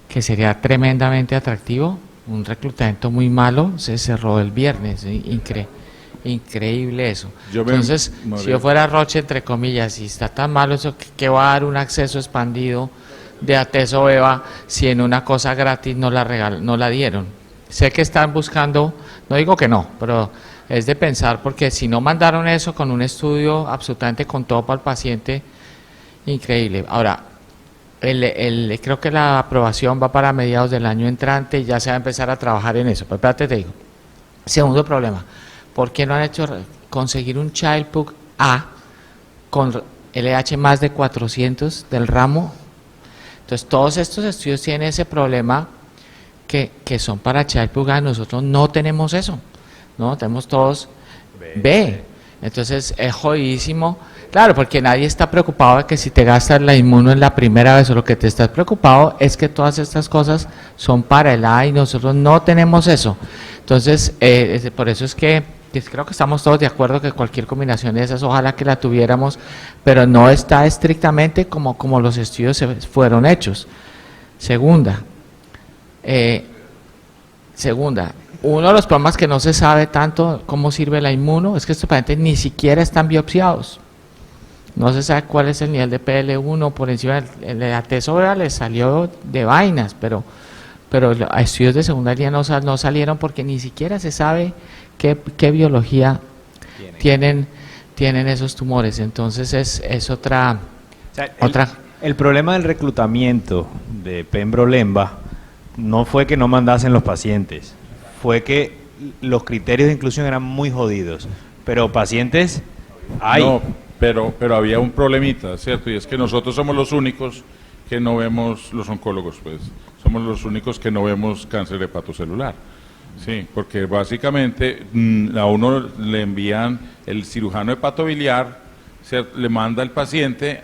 que sería tremendamente atractivo, un reclutamiento muy malo, se cerró el viernes, increíble eso. Entonces, si yo fuera Roche, entre comillas, si está tan malo eso, ¿qué va a dar un acceso expandido de Ateso Beba si en una cosa gratis no la dieron? Sé que están buscando, no digo que no, pero es de pensar, porque si no mandaron eso con un estudio absolutamente con todo para el paciente, increíble. Ahora, creo que la aprobación va para mediados del año entrante y ya se va a empezar a trabajar en eso. Pero espérate, te digo. Segundo problema, ¿por qué no han hecho conseguir un Childbook A con LH más de 400 del ramo? Entonces, todos estos estudios tienen ese problema que son para Childbook A, nosotros no tenemos eso, ¿no? Tenemos todos B. Entonces, es jodidísimo. Claro, porque nadie está preocupado de que si te gastas la inmuno en la primera vez, o lo que te estás preocupado es que todas estas cosas son para el A y nosotros no tenemos eso. Entonces, por eso es que creo que estamos todos de acuerdo que cualquier combinación de esas, ojalá que la tuviéramos, pero no está estrictamente como los estudios fueron hechos. Segunda, uno de los problemas que no se sabe tanto cómo sirve la inmuno es que estos pacientes ni siquiera están biopsiados. No se sabe cuál es el nivel de PL1 por encima del Ateso Beba, le salió de vainas, pero a estudios de segunda línea no salieron porque ni siquiera se sabe qué biología tienen esos tumores. Entonces es otra... O sea, el problema del reclutamiento de Pembro-Lemba no fue que no mandasen los pacientes, fue que los criterios de inclusión eran muy jodidos, pero pacientes hay. No, pero había un problemita, ¿cierto? Y es que nosotros somos los únicos que no vemos, los oncólogos, pues, somos los únicos que no vemos cáncer hepatocelular. Sí, porque básicamente a uno le envían el cirujano hepatobiliar, le manda al paciente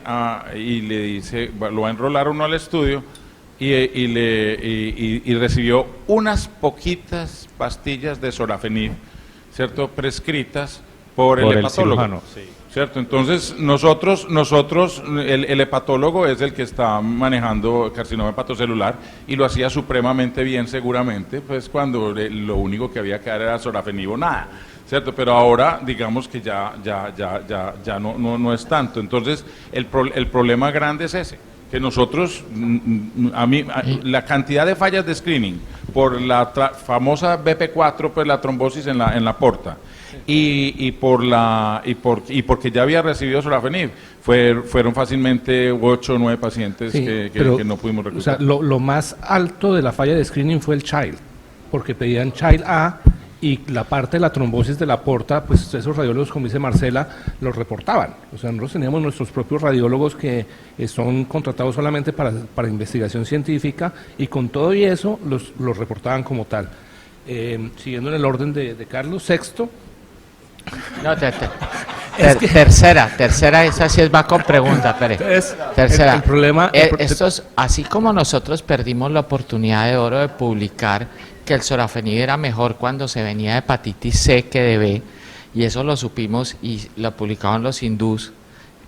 y le dice, lo va a enrolar uno al estudio y recibió unas poquitas pastillas de sorafenib, ¿cierto? Prescritas por el hepatólogo. Cirujano, sí. ¿Cierto? Entonces, nosotros el hepatólogo es el que está manejando carcinoma hepatocelular y lo hacía supremamente bien seguramente, pues cuando lo único que había que dar era sorafenib o nada, ¿cierto? Pero ahora, digamos que ya no es tanto. Entonces, el problema grande es ese, que nosotros, la cantidad de fallas de screening por la famosa BP4, pues la trombosis en la porta, y porque ya había recibido sorafenib, fueron fácilmente 8 o 9 pacientes Sí, que no pudimos reclutar. O sea, lo más alto de la falla de screening fue el Child, porque pedían Child A y la parte de la trombosis de la porta, pues esos radiólogos, como dice Marcela, los reportaban. O sea, nosotros teníamos nuestros propios radiólogos que son contratados solamente para investigación científica y con todo y eso los reportaban como tal. Siguiendo en el orden de Carlos, sexto. No, tercera, esa sí va con pregunta, espere. Entonces, Tercera, el problema... estos, así como nosotros perdimos la oportunidad de oro de publicar que el sorafenib era mejor cuando se venía de hepatitis C que de B, y eso lo supimos y lo publicaban los hindús,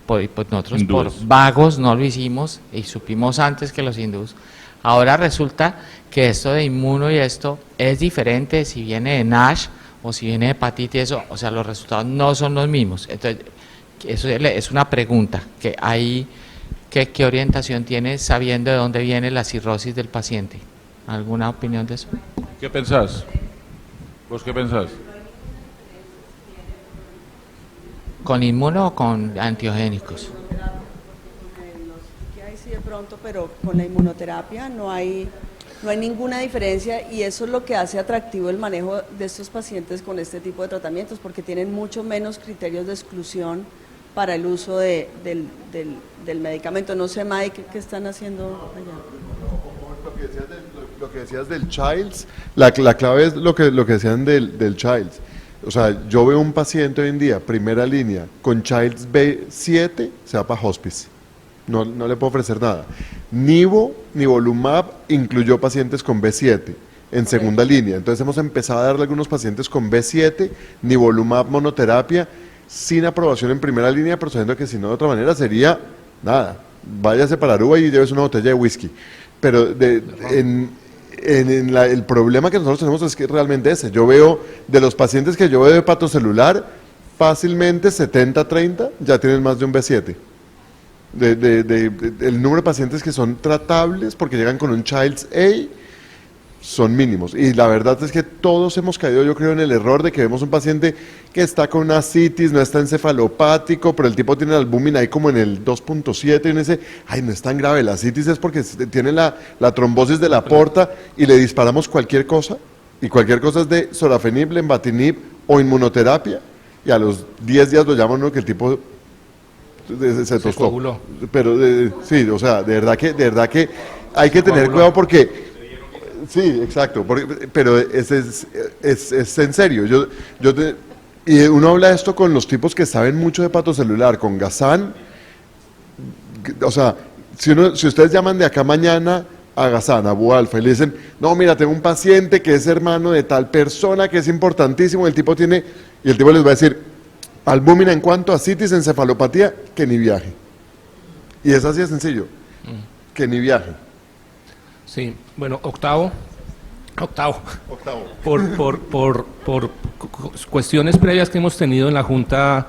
pues nosotros por vagos no lo hicimos y supimos antes que los hindús. Ahora resulta que esto de inmuno y esto es diferente si viene de NASH o si viene de hepatitis, eso, o sea, los resultados no son los mismos. Entonces, eso es una pregunta, que hay, ¿qué orientación tiene sabiendo de dónde viene la cirrosis del paciente? ¿Alguna opinión de eso? ¿Qué pensás? ¿Vos qué pensás? ¿Con inmuno o con antiogénicos? pronto, pero con la inmunoterapia no hay ninguna diferencia, y eso es lo que hace atractivo el manejo de estos pacientes con este tipo de tratamientos, porque tienen mucho menos criterios de exclusión para el uso del medicamento. No sé, Mike, ¿qué están haciendo allá? Lo que decías del Childs, la clave es lo que decían del Childs. O sea, yo veo un paciente hoy en día, primera línea, con Childs B7, se va para hospice. No le puedo ofrecer nada. Nivolumab incluyó pacientes con B7 en segunda línea. Entonces hemos empezado a darle a algunos pacientes con B7, nivolumab monoterapia, sin aprobación en primera línea, pero sabiendo que si no de otra manera sería nada. Váyase para Aruba y lleves una botella de whisky. Pero el problema que nosotros tenemos es que realmente ese. Yo veo, de los pacientes que yo veo de hepatocelular, fácilmente 70-30 ya tienen más de un B7. El número de pacientes que son tratables porque llegan con un Child's A son mínimos. Y la verdad es que todos hemos caído, yo creo, en el error de que vemos un paciente que está con una ascitis, no está encefalopático, pero el tipo tiene la albúmina ahí como en el 2.7 y uno dice, ay, no es tan grave, la ascitis es porque tiene la trombosis de la porta y le disparamos cualquier cosa, y cualquier cosa es de sorafenib, lenvatinib o inmunoterapia, y a los 10 días lo llaman uno que el tipo se tostó. coaguló. Pero sí, o sea, de verdad que hay que tener cuidado porque... Sí, exacto, pero es en serio. Y uno habla de esto con los tipos que saben mucho de hepatocelular, con Gazán. O sea, si ustedes llaman de acá mañana a Gazán, a Bualfa, y le dicen, no, mira, tengo un paciente que es hermano de tal persona, que es importantísimo, y el tipo les va a decir, albúmina en cuanto a ascitis, encefalopatía, que ni viaje. Y es así de sencillo, que ni viaje. Sí, bueno, octavo. Por cuestiones previas que hemos tenido en la Junta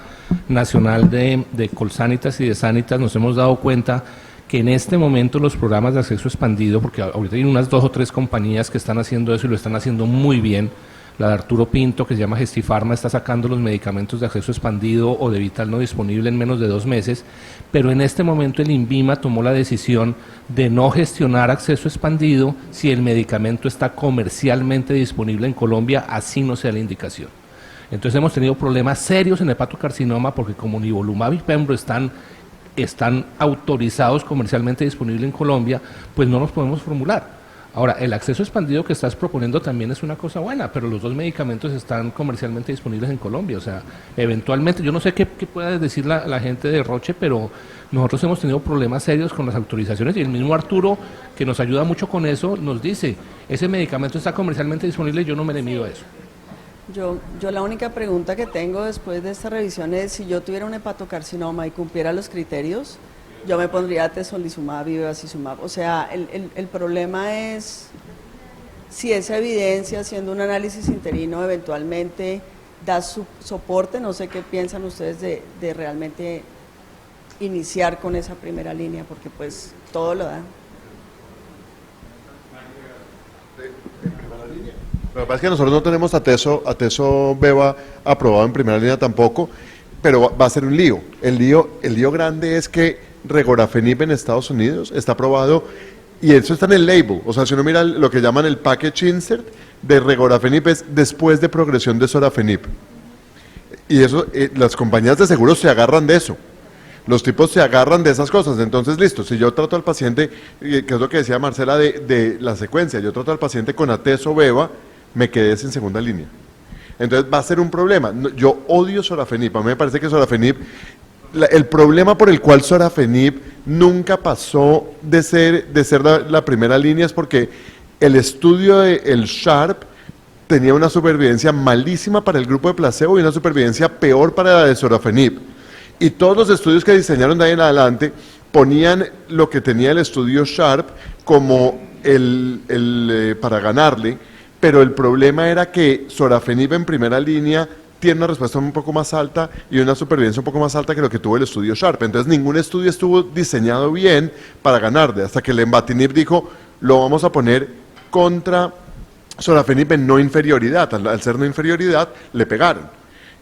Nacional de Colsanitas y de Sanitas, nos hemos dado cuenta que en este momento los programas de acceso expandido, porque ahorita hay unas 2 o 3 compañías que están haciendo eso y lo están haciendo muy bien. La de Arturo Pinto, que se llama Gestifarma, está sacando los medicamentos de acceso expandido o de vital no disponible en menos de 2 meses, pero en este momento el INVIMA tomó la decisión de no gestionar acceso expandido si el medicamento está comercialmente disponible en Colombia, así no sea la indicación. Entonces hemos tenido problemas serios en hepatocarcinoma porque como nivolumab y pembro están autorizados comercialmente disponibles en Colombia, pues no los podemos formular. Ahora, el acceso expandido que estás proponiendo también es una cosa buena, pero los 2 medicamentos están comercialmente disponibles en Colombia. O sea, eventualmente, yo no sé qué pueda decir la gente de Roche, pero nosotros hemos tenido problemas serios con las autorizaciones y el mismo Arturo, que nos ayuda mucho con eso, nos dice, ese medicamento está comercialmente disponible y yo no me le mido a eso. Yo la única pregunta que tengo después de esta revisión es, si yo tuviera un hepatocarcinoma y cumpliera los criterios, yo me pondría atezolizumab y bevacizumab. O sea, el problema es si esa evidencia, haciendo un análisis interino, eventualmente da soporte. No sé qué piensan ustedes de realmente iniciar con esa primera línea, porque pues todo lo da. Lo que pasa es que nosotros no tenemos atezo beva aprobado en primera línea tampoco, pero va a ser un lío. El lío grande es que regorafenib en Estados Unidos está aprobado y eso está en el label. O sea, si uno mira lo que llaman el package insert de regorafenib es después de progresión de sorafenib. Y eso, las compañías de seguros se agarran de eso. Los tipos se agarran de esas cosas. Entonces, listo, si yo trato al paciente, que es lo que decía Marcela de la secuencia, yo trato al paciente con atezo beva, me quedé en segunda línea. Entonces va a ser un problema. Yo odio sorafenib. A mí me parece que sorafenib, el problema por el cual sorafenib nunca pasó de ser la primera línea es porque el estudio del SHARP tenía una supervivencia malísima para el grupo de placebo y una supervivencia peor para la de sorafenib. Y todos los estudios que diseñaron de ahí en adelante ponían lo que tenía el estudio SHARP como para ganarle, pero el problema era que sorafenib en primera línea tiene una respuesta un poco más alta y una supervivencia un poco más alta que lo que tuvo el estudio SHARP. Entonces ningún estudio estuvo diseñado bien para ganarle, hasta que el lenvatinib dijo, lo vamos a poner contra sorafenib en no inferioridad. Al ser no inferioridad, le pegaron.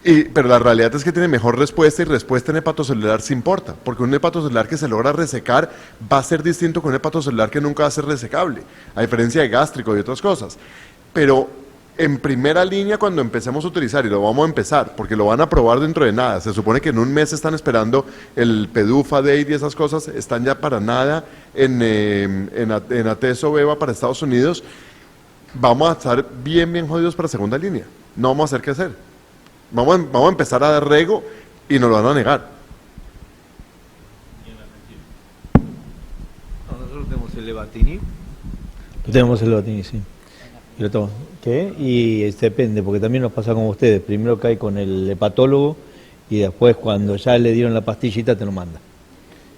Pero la realidad es que tiene mejor respuesta y respuesta en hepatocelular sí importa, porque un hepatocelular que se logra resecar va a ser distinto con un hepatocelular que nunca va a ser resecable, a diferencia de gástrico y otras cosas. Pero en primera línea cuando empecemos a utilizar, y lo vamos a empezar, porque lo van a probar dentro de nada, se supone que en un mes están esperando el PDUFA Date y esas cosas, están ya para nada en Atezo Beva para Estados Unidos, vamos a estar bien jodidos para segunda línea, no vamos a hacer qué hacer. Vamos a empezar a dar rego y nos lo van a negar. Nosotros tenemos el Levatinib. Tenemos el Levatinib, sí. Y lo tomamos. ¿Qué? Y depende, porque también nos pasa como ustedes. Primero cae con el hepatólogo y después cuando ya le dieron la pastillita te lo manda.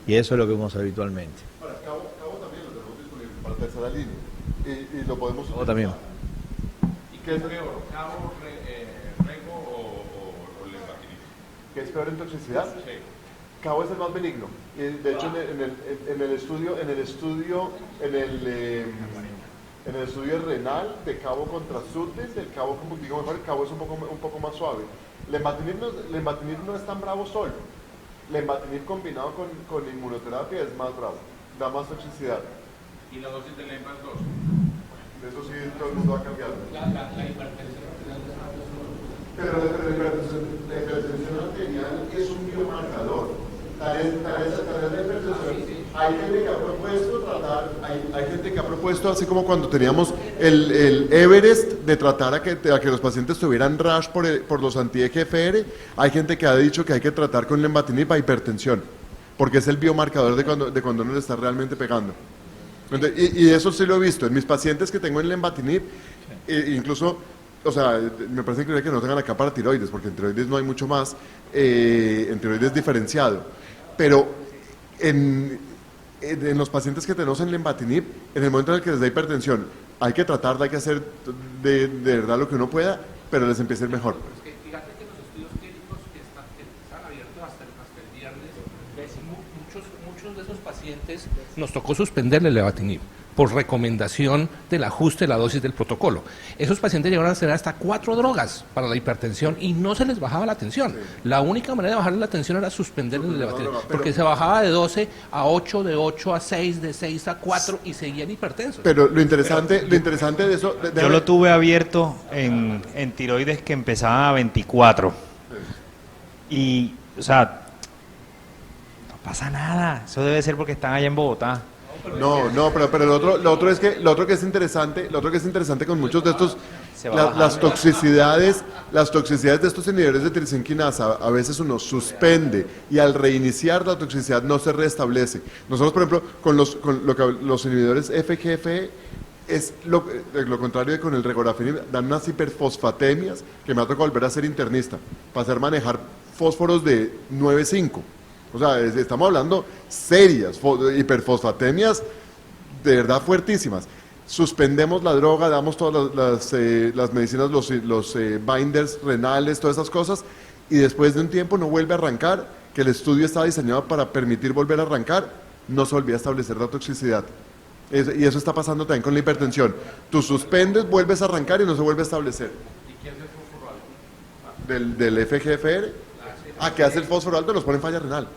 Y eso es lo que vemos habitualmente. Para Cabo también lo tenemos disponible para tercera línea. Y lo podemos utilizar. También. ¿Y qué es peor, Cabo, Rego o Lenvatinib? ¿Qué es peor en toxicidad? Sí. Cabo es el más benigno. Y de hecho, en el estudio renal de Cabo contra Sutes, el Cabo un poquito mejor, el Cabo es un poco más suave. Lenvatinib no es tan bravo solo. Lenvatinib combinado con inmunoterapia es más bravo, da más toxicidad. ¿Y la dosis de Lenva es 2? Eso sí, todo el mundo va a cambiar. La hipertensión Pero la hipertensión arterial es un biomarcador. Tal vez la hipertensión. Hay gente que ha propuesto tratar, hay gente que ha propuesto, así como cuando teníamos el Everest, de tratar a que los pacientes tuvieran rash por los anti-EGFR, hay gente que ha dicho que hay que tratar con lenvatinib a hipertensión, porque es el biomarcador de cuando uno le está realmente pegando. Entonces, y eso sí lo he visto en mis pacientes que tengo en lenvatinib, incluso, o sea, me parece increíble que no tengan acá para tiroides, porque en tiroides no hay mucho más, en tiroides diferenciado, pero en los pacientes que tenemos en lenvatinib, en el momento en el que les da hipertensión, hay que tratarla, hay que hacer de verdad lo que uno pueda, pero les empieza a ir mejor. Fíjate que los estudios clínicos que están abiertos hasta el viernes, muchos de esos pacientes nos tocó suspenderle el Levatinib por recomendación del ajuste de la dosis del protocolo. Esos pacientes llegaron a tener hasta 4 drogas para la hipertensión y no se les bajaba la tensión. Sí. La única manera de bajarle la tensión era suspenderle el Levatinib, porque se bajaba de 12 a 8, de 8 a 6, de 6 a 4 y seguían hipertensos. Pero lo interesante de eso... Yo lo tuve abierto en tiroides que empezaban a 24. Sí. Y, o sea, no pasa nada. Eso debe ser porque están allá en Bogotá. No, pero lo otro que es interesante con muchos de estos, las toxicidades de estos inhibidores de tirosina a veces uno suspende y al reiniciar la toxicidad no se restablece. Nosotros, por ejemplo, con los inhibidores FGF es lo contrario de con el regorafenib, dan unas hiperfosfatemias que me ha tocado volver a ser internista, para hacer manejar fósforos de 9,5. O sea, estamos hablando serias, hiperfosfatemias de verdad fuertísimas. Suspendemos la droga, damos todas las medicinas, los binders renales, todas esas cosas, y después de un tiempo no vuelve a arrancar, que el estudio está diseñado para permitir volver a arrancar, no se volvió a establecer la toxicidad. Y eso está pasando también con la hipertensión. Tú suspendes, vuelves a arrancar y no se vuelve a establecer. ¿Y quién hace el fósforo alto? Del FGFR. ¿Qué hace el fósforo alto? Los pone en falla renal.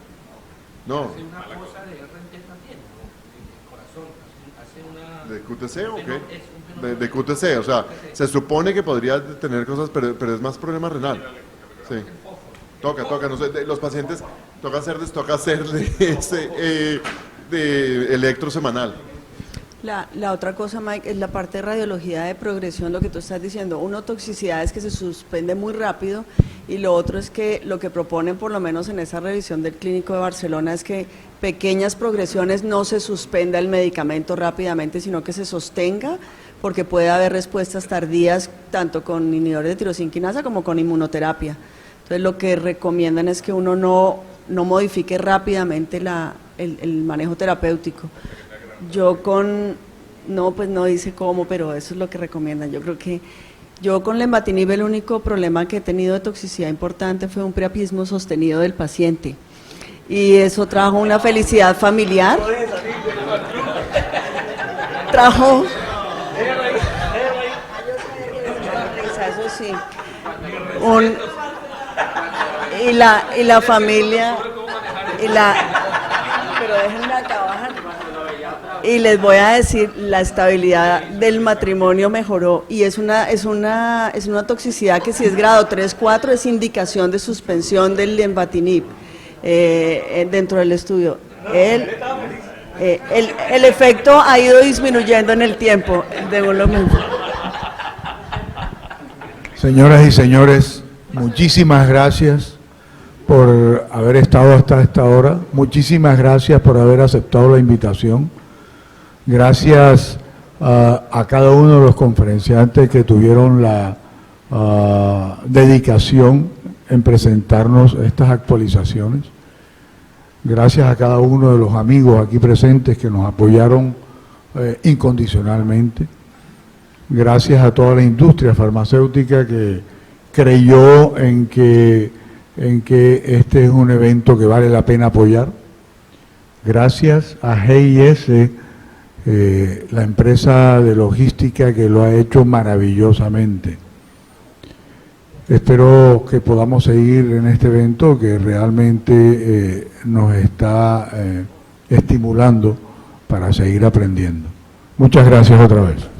No. Hace una cosa de RNT también, ¿no? El corazón, hace una... ¿De QTC o qué? De QTC, o sea, se supone que podría tener cosas, pero es más problema renal. Sí. Toca, no sé, los pacientes, toca hacerle de electro semanal. La otra cosa, Mike, es la parte de radiología de progresión, lo que tú estás diciendo. Uno, toxicidad es que se suspende muy rápido, y lo otro es que lo que proponen, por lo menos en esa revisión del Clínico de Barcelona, es que pequeñas progresiones no se suspenda el medicamento rápidamente, sino que se sostenga, porque puede haber respuestas tardías tanto con inhibidores de tirosina quinasa como con inmunoterapia. Entonces, lo que recomiendan es que uno no modifique rápidamente el manejo terapéutico. Pues no dice cómo, pero eso es lo que recomiendan. Yo creo que yo con lenvatinib el único problema que he tenido de toxicidad importante fue un priapismo sostenido del paciente. Y eso trajo una felicidad familiar. Trajo... Eso sí. y la familia, pero déjenme acabar. Y les voy a decir, la estabilidad del matrimonio mejoró y es una toxicidad que si es grado 3, 4 es indicación de suspensión del lenvatinib dentro del estudio. El efecto ha ido disminuyendo en el tiempo, de lo mismo. Señoras y señores, muchísimas gracias por haber estado hasta esta hora. Muchísimas gracias por haber aceptado la invitación. Gracias a cada uno de los conferenciantes que tuvieron la dedicación en presentarnos estas actualizaciones. Gracias a cada uno de los amigos aquí presentes que nos apoyaron incondicionalmente. Gracias a toda la industria farmacéutica que creyó en que este es un evento que vale la pena apoyar. Gracias a GIS, la empresa de logística que lo ha hecho maravillosamente. Espero que podamos seguir en este evento que realmente nos está estimulando para seguir aprendiendo. Muchas gracias otra vez.